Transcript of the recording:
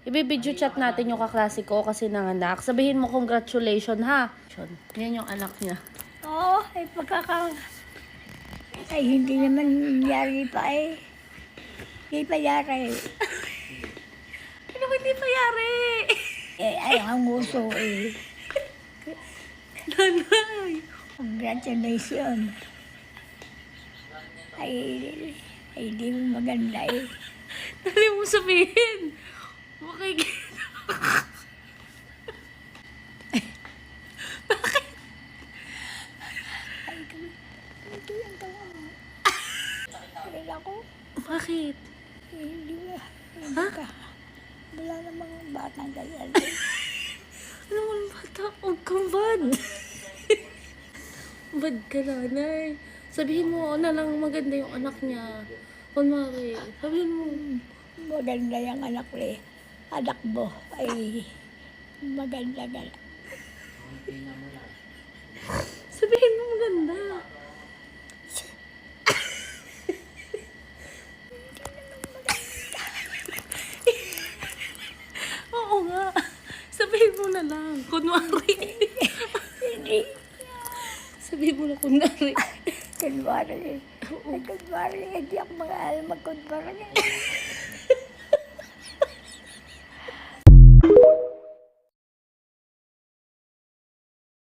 Ibibidyo chat natin yung kaklase ko kasi nanganak. Sabihin mo congratulations ha. Yan yung anak niya. Oo, ay ay hindi naman nangyari pa eh. Hindi pa yari. Ano ba hindi pa yari? Ay ang uso eh. Nanay! Congratulations. Ay di mo maganda eh. Dali mo sabihin. Okay. Ito yung tawa mo. Kaya ako, Bakit? hindi ba? Ha? Wala namang batang ganyan. Ano mo ng bata? Huwag kang bad. Bad ka, nanay. Sabihin mo na lang maganda yung anak niya. Kunwari, sabihin mo. Maganda yung anak ko eh. Anak mo ay maganda. Sabihin mo maganda. Oo nga. Sabihin mo na lang. Kunwari. Hindi. Sabihin mo na kunwari. Kunwari. Kunwari. Hindi ako mag-aalam mag-kunwari.